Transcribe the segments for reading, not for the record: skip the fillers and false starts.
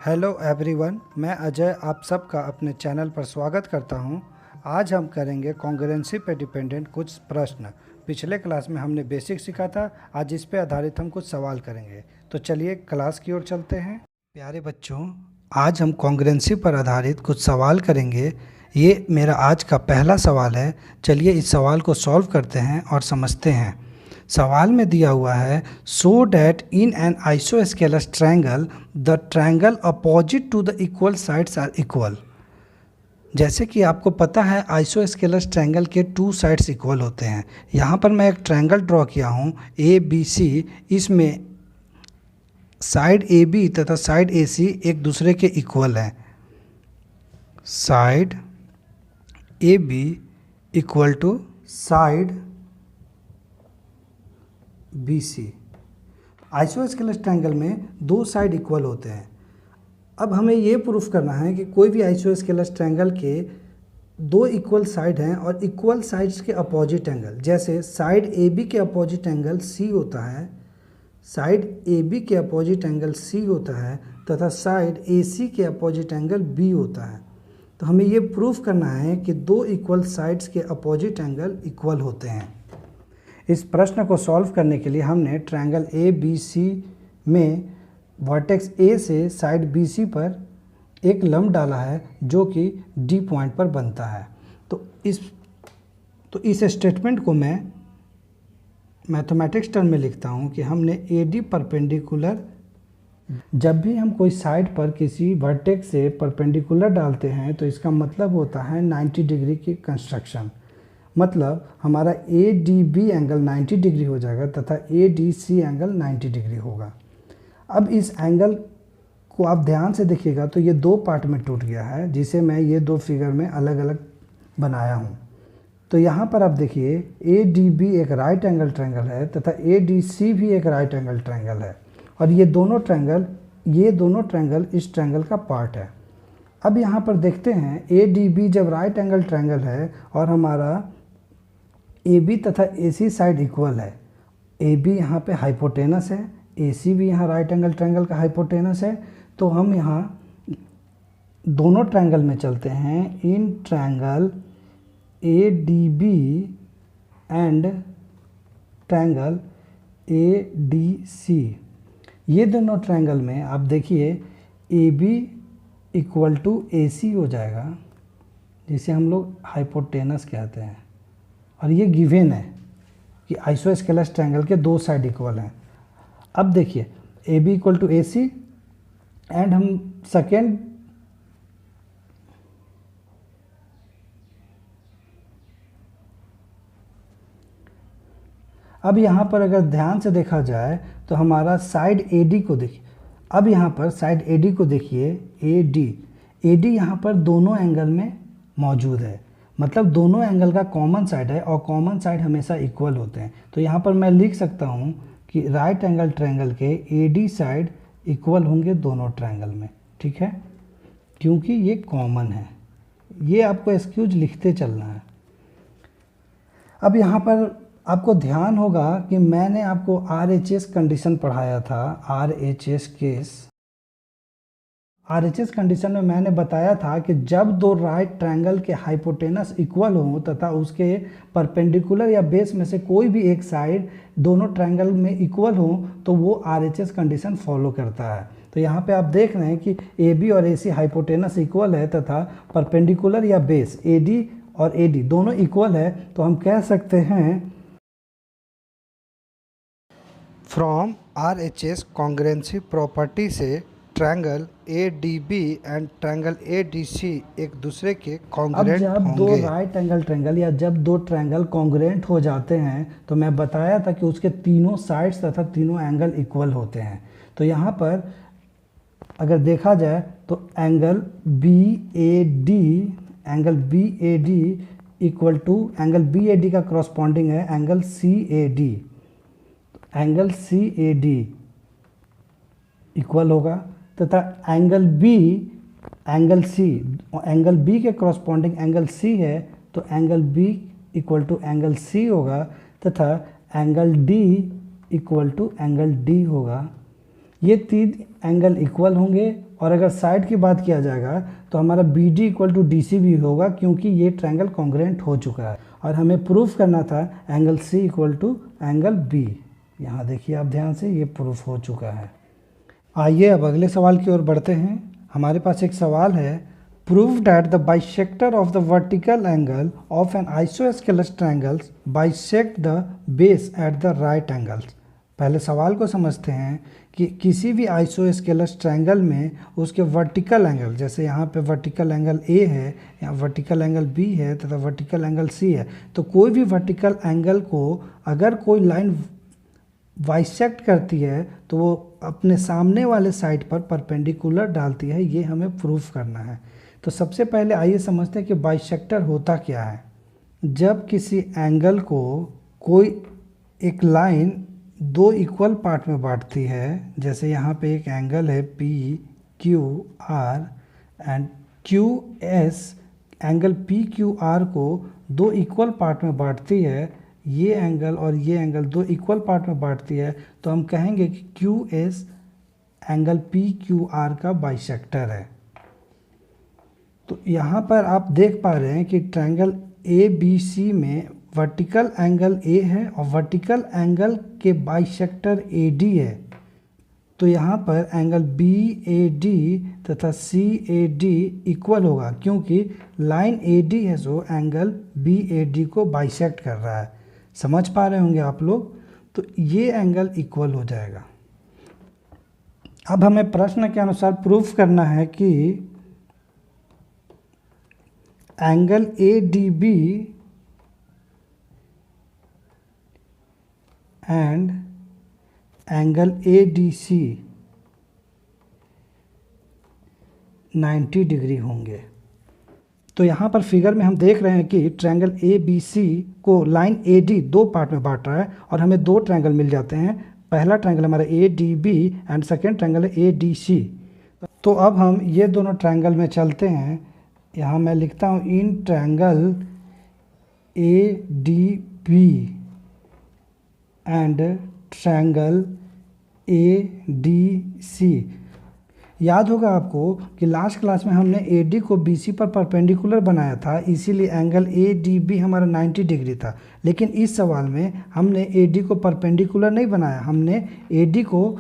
Hello everyone, मैं अजय आप सबका अपने चैनल पर स्वागत करता हूं। आज हम करेंगे कॉन्ग्रुएंसी पे डिपेंडेंट कुछ प्रश्न। पिछले क्लास में हमने बेसिक सीखा था, आज इस पे आधारित हम कुछ सवाल करेंगे। तो चलिए क्लास की ओर चलते हैं। प्यारे बच्चों, आज हम कॉन्ग्रुएंसी पर आधारित कुछ सवाल करेंगे। ये मेरा आज का पहला सवाल है। चलिए इस सवाल को सॉल्व करते हैं और समझते हैं। सवाल में दिया हुआ है, so that in an isosceles triangle the triangle opposite to the equal sides are equal. जैसे कि आपको पता है आइसोस्केलस ट्रायंगल के टू साइड्स इक्वल होते हैं। यहाँ पर मैं एक ट्रायंगल ड्रॉ किया हूँ ए बी सी। इसमें साइड ए बी तथा साइड ए सी एक दूसरे के इक्वल हैं। Side A B equal to side B C. Isosceles triangle में दो साइड इक्वल होते हैं। अब हमें ये प्रूफ करना है कि कोई भी आइसोस्केलस ट्रायंगल के दो इक्वल साइड हैं और इक्वल साइड्स के अपोजिट एंगल, जैसे साइड ए बी के अपोजिट एंगल सी होता है, साइड ए बी के अपोजिट एंगल सी होता है तथा साइड ए सी के अपोजिट एंगल बी होता है। तो हमें ये प्रूफ करना है कि दो इक्वल साइड्स के अपोजिट एंगल इक्वल होते हैं। इस प्रश्न को सॉल्व करने के लिए हमने ट्रायंगल ए बी सी में वर्टेक्स ए से साइड बी सी पर एक लंब डाला है जो कि डी पॉइंट पर बनता है। तो इस स्टेटमेंट को मैं मैथमेटिक्स टर्म में लिखता हूँ कि हमने ए डी परपेंडिकुलर, जब भी हम कोई साइड पर किसी वर्टेक्स से परपेंडिकुलर डालते हैं तो इसका मतलब होता है 90 डिग्री की कंस्ट्रक्शन। मतलब हमारा A D B angle 90 degree हो जाएगा तथा A D C angle 90 degree होगा। अब इस एंगल को आप ध्यान से देखिएगा तो ये दो पार्ट में टूट गया है, जिसे मैं ये दो फिगर में अलग अलग बनाया हूँ। तो यहाँ पर आप देखिए ए डी बी एक राइट एंगल ट्रायंगल है तथा ए डी सी भी एक राइट एंगल ट्रायंगल है और ये दोनों ट्रायंगल इस ट्रायंगल का पार्ट है। अब यहाँ पर देखते हैं ए डी बी जब राइट एंगल ट्रायंगल है और हमारा ए बी तथा ए सी साइड इक्वल है, ए बी यहाँ पे हाइपोटेनस है, ए सी भी यहाँ राइट एंगल ट्रायंगल का हाइपोटेनस है। तो हम यहाँ दोनों ट्रायंगल में चलते हैं। In triangle A D B and triangle A D C, ये दोनों ट्रायंगल में आप देखिए A B equal to A C हो जाएगा, जिसे हम लोग हाइपोटेनस कहते हैं। और ये गिवन है कि आइसोस्केलस ट्रायंगल के दो साइड इक्वल हैं। अब देखिए A B equal to A C and हम सेकेंड अब यहाँ पर अगर ध्यान से देखा जाए तो हमारा साइड ए डी को देखिए। अब यहाँ पर साइड ए डी को देखिए, ए डी यहाँ पर दोनों एंगल में मौजूद है। मतलब दोनों एंगल का कॉमन साइड है और कॉमन साइड हमेशा इक्वल होते हैं। तो यहाँ पर मैं लिख सकता हूँ कि राइट एंगल ट्रायंगल के ए डी साइड इक्वल होंगे दोनों ट्रायंगल में, ठीक है, क्योंकि ये कॉमन है। ये आपको एक्सक्यूज लिखते चलना है। अब यहाँ पर आपको ध्यान होगा कि मैंने आपको RHS कंडीशन पढ़ाया था। RHS केस, RHS कंडीशन में मैंने बताया था कि जब दो राइट ट्रायंगल के हाइपोटेनस इक्वल हों तथा उसके परपेंडिकुलर या बेस में से कोई भी एक साइड दोनों ट्रायंगल में इक्वल हो तो वो RHS कंडीशन फॉलो करता है। तो यहाँ पे आप देख रहे हैं कि AB और AC हाइपोटेनस इक्वल है तथा परपेंडिकुलर या बेस AD और AD दोनों इक्वल है। तो हम कह सकते हैं फ्रॉम RHS कॉन्ग्रुएंसी प्रॉपर्टी से triangle A D B and triangle A D C एक दूसरे के कॉन्ग्रुएंट होंगे। अब जब दो राइट एंगल ट्रायंगल या जब दो ट्रायंगल कॉन्ग्रुएंट हो जाते हैं तो मैं बताया था कि उसके तीनों साइड्स तथा तीनों एंगल इक्वल होते हैं। तो यहाँ पर अगर देखा जाए तो angle B A D equal to angle B A D का क्रॉसपॉन्डिंग है angle C A D. Angle C A D equal होगा तथा एंगल बी के क्रॉसपॉन्डिंग एंगल सी है तो angle B equal to angle C होगा तथा angle D equal to angle D होगा। ये 3 एंगल इक्वल होंगे, और अगर साइड की बात किया जाएगा तो हमारा B D equal to D C भी होगा, क्योंकि ये ट्रायंगल कॉन्ग्रुएंट हो चुका है। और हमें प्रूफ करना था angle C equal to angle B. यहाँ देखिए आप ध्यान से, ये प्रूफ हो चुका है। आइए अब अगले सवाल की ओर बढ़ते हैं। हमारे पास एक सवाल है, prove that the bisector of the vertical angle of an isosceles triangles bisect the base at the right angles. पहले सवाल को समझते हैं कि किसी भी आइसोस्केलस ट्रायंगल में उसके वर्टिकल एंगल, जैसे यहाँ पे वर्टिकल एंगल ए है, यहाँ वर्टिकल एंगल बी है तथा वर्टिकल एंगल सी है, तो कोई भी वर्टिकल एंगल को अगर कोई लाइन बाइसेक्ट करती है तो वो अपने सामने वाले साइड पर परपेंडिकुलर डालती है। ये हमें प्रूफ करना है। तो सबसे पहले आइए समझते हैं कि बाइसेक्टर होता क्या है। जब किसी एंगल को कोई एक लाइन 2 इक्वल पार्ट में बांटती है, जैसे यहाँ पे एक एंगल है P Q R and Q S, angle P Q R को 2 इक्वल पार्ट में बांटती है, ये एंगल और ये एंगल 2 इक्वल पार्ट में बांटती है, तो हम कहेंगे कि Q S angle P Q R का बाइसेक्टर है। तो यहाँ पर आप देख पा रहे हैं कि ट्रायंगल ए बी सी में वर्टिकल एंगल ए है और वर्टिकल एंगल के बाइसेक्टर ए डी है। तो यहाँ पर एंगल बी ए डी तथा सी ए डी इक्वल होगा, क्योंकि लाइन ए डी है so angle B A D को बाइसेक्ट कर रहा है। समझ पा रहे होंगे आप लोग। तो ये एंगल इक्वल हो जाएगा। अब हमें प्रश्न के अनुसार प्रूफ करना है कि angle A D B and angle A D C 90 degree होंगे। तो यहाँ पर फिगर में हम देख रहे हैं कि ट्रायंगल ए बी सी को लाइन ए डी 2 पार्ट में बांट रहा है और हमें 2 ट्रायंगल मिल जाते हैं। पहला ट्रायंगल हमारा A D B and second triangle है ए डी सी। तो अब हम ये दोनों ट्रायंगल में चलते हैं। यहाँ मैं लिखता हूँ in triangle A D B and triangle A D C. याद होगा आपको कि लास्ट क्लास में हमने ए डी को बी सी पर परपेंडिकुलर बनाया था, इसीलिए एंगल ए डी बी हमारा 90 डिग्री था। लेकिन इस सवाल में हमने ए डी को परपेंडिकुलर नहीं बनाया, हमने ए डी को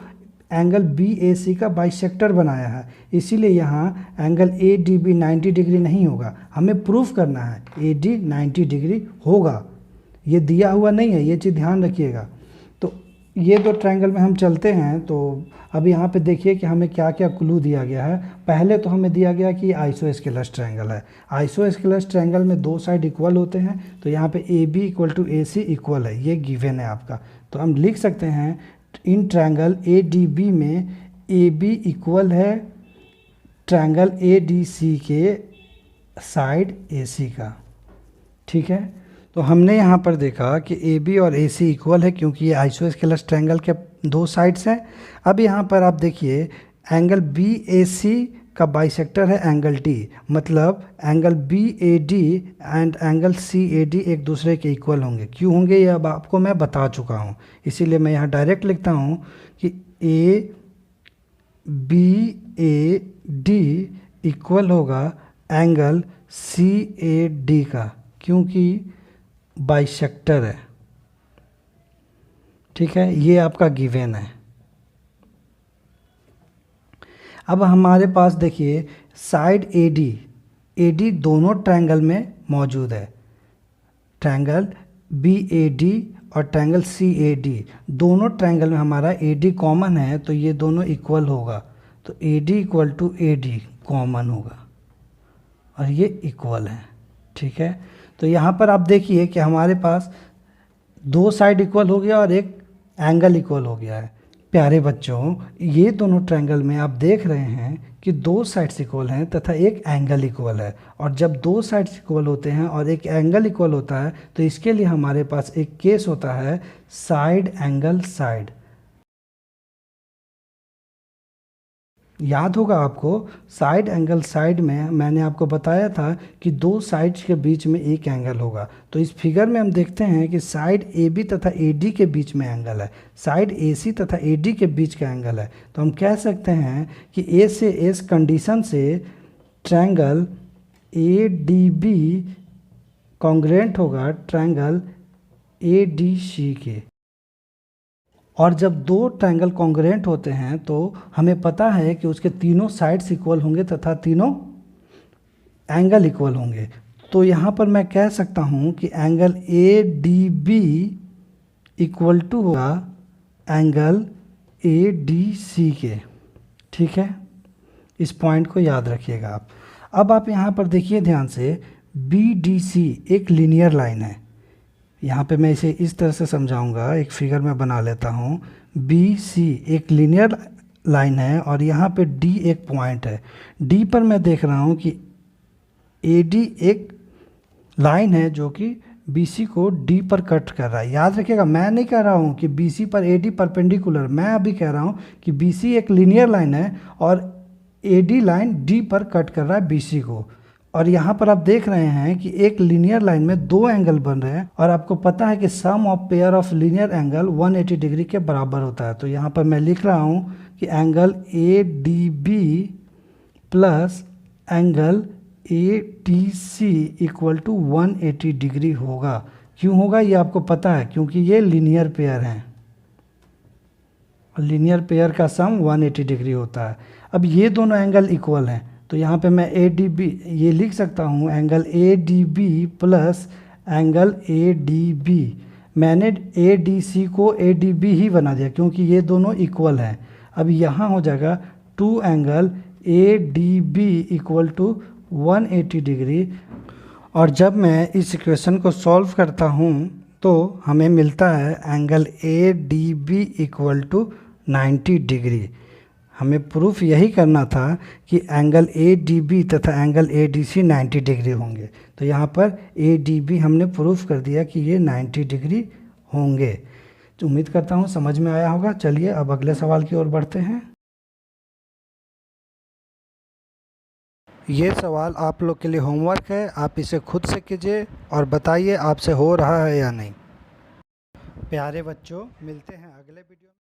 एंगल बी ए सी का बाइसेक्टर बनाया है, इसीलिए यहाँ angle A D B 90 degree नहीं होगा। हमें प्रूफ करना है ए डी 90 डिग्री होगा, ये दिया हुआ नहीं है, ये चीज़ ध्यान रखिएगा। तो ये 2 ट्रायंगल में हम चलते हैं। तो अब यहाँ पे देखिए कि हमें क्या क्या क्लू दिया गया है। पहले तो हमें दिया गया कि आइसोस्केलस ट्रायंगल है। आइसोस्केलस ट्रायंगल में 2 साइड इक्वल होते हैं, तो यहाँ पे A B equal to A C equal है, ये गिवन है आपका। तो हम लिख सकते हैं in triangle A D B में ए बी इक्वल है ट्रायंगल ए डी सी के साइड ए सी का। ठीक है, तो हमने यहाँ पर देखा कि ए बी और ए सी इक्वल है, क्योंकि ये आइसोस्केलस ट्रायंगल के 2 साइड्स हैं। अब यहाँ पर आप देखिए एंगल बी ए सी का बाइसेक्टर है एंगल डी, मतलब angle B A D and angle C A D एक दूसरे के इक्वल होंगे। क्यों होंगे ये अब आपको मैं बता चुका हूँ, इसीलिए मैं यहाँ डायरेक्ट लिखता हूँ कि A B A D equal होगा एंगल सी ए डी का, क्योंकि बाइसेक्टर है। ठीक है, ये आपका गिवन है। अब हमारे पास देखिए साइड ए डी दोनों ट्रायंगल में मौजूद है। ट्रायंगल बी ए डी और ट्रायंगल सी ए डी, दोनों ट्रायंगल में हमारा ए डी कॉमन है, तो ये दोनों इक्वल होगा। तो A D equal to A D common होगा और ये इक्वल है। ठीक है, तो यहाँ पर आप देखिए कि हमारे पास 2 साइड इक्वल हो गया और एक एंगल इक्वल हो गया है। प्यारे बच्चों, ये दोनों ट्रायंगल में आप देख रहे हैं कि 2 साइड्स इक्वल हैं तथा एक एंगल इक्वल है। और जब 2 साइड्स इक्वल होते हैं और एक एंगल इक्वल होता है, तो इसके लिए हमारे पास एक केस होता है साइड एंगल साइड। याद होगा आपको, साइड एंगल साइड में मैंने आपको बताया था कि दो साइड्स के बीच में एक एंगल होगा। तो इस फिगर में हम देखते हैं कि साइड ए बी तथा ए डी के बीच में एंगल है, साइड ए सी तथा ए डी के बीच का एंगल है। तो हम कह सकते हैं कि ए से एस कंडीशन से triangle A D B congruent होगा ट्रायंगल ए डी सी के। और जब दो ट्रायंगल कॉन्ग्रुएंट होते हैं तो हमें पता है कि उसके तीनों साइड्स इक्वल होंगे तथा तीनों एंगल इक्वल होंगे। तो यहाँ पर मैं कह सकता हूँ कि angle A D B equal to होगा एंगल ए डी सी के। ठीक है, इस पॉइंट को याद रखिएगा आप। अब आप यहाँ पर देखिए ध्यान से, बी डी सी एक लीनियर लाइन है। यहाँ पे मैं इसे इस तरह से समझाऊंगा, एक फिगर में बना लेता हूँ। बी सी एक लीनियर लाइन है और यहाँ पे डी एक पॉइंट है। डी पर मैं देख रहा हूँ कि ए डी एक लाइन है जो कि बी सी को डी पर कट कर रहा है। याद रखिएगा, मैं नहीं कह रहा हूँ कि बी सी पर ए डी परपेंडिकुलर, मैं अभी कह रहा हूँ कि बी सी एक लीनियर लाइन है और ए डी लाइन डी पर कट कर रहा है बी सी को। और यहाँ पर आप देख रहे हैं कि एक लीनियर लाइन में दो एंगल बन रहे हैं और आपको पता है कि sum of pair of linear angle 180 degree के बराबर होता है। तो यहाँ पर मैं लिख रहा हूँ कि angle A D B plus angle A T C equal to 180 degree होगा। क्यों होगा ये आपको पता है, क्योंकि ये लीनियर पेयर हैं और लीनियर पेयर का सम 180 डिग्री होता है। अब ये दोनों एंगल इक्वल हैं तो यहाँ पे मैं ए डी बी ये लिख सकता हूँ, angle A D B plus angle A D B. मैंने ए डी सी को ए डी बी ही बना दिया क्योंकि ये दोनों इक्वल हैं। अब यहाँ हो जाएगा two angle A D B equal to 180 degree. और जब मैं इस इक्वेशन को सॉल्व करता हूँ तो हमें मिलता है angle A D B equal to 90 degree. हमें प्रूफ यही करना था कि एंगल ए डी बी तथा angle A D C 90 degree होंगे। तो यहाँ पर ए डी बी हमने प्रूफ कर दिया कि ये 90 डिग्री होंगे। तो उम्मीद करता हूँ समझ में आया होगा। चलिए अब अगले सवाल की ओर बढ़ते हैं। ये सवाल आप लोग के लिए होमवर्क है, आप इसे खुद से कीजिए और बताइए आपसे हो रहा है या नहीं। प्यारे बच्चों, मिलते हैं अगले वीडियो में।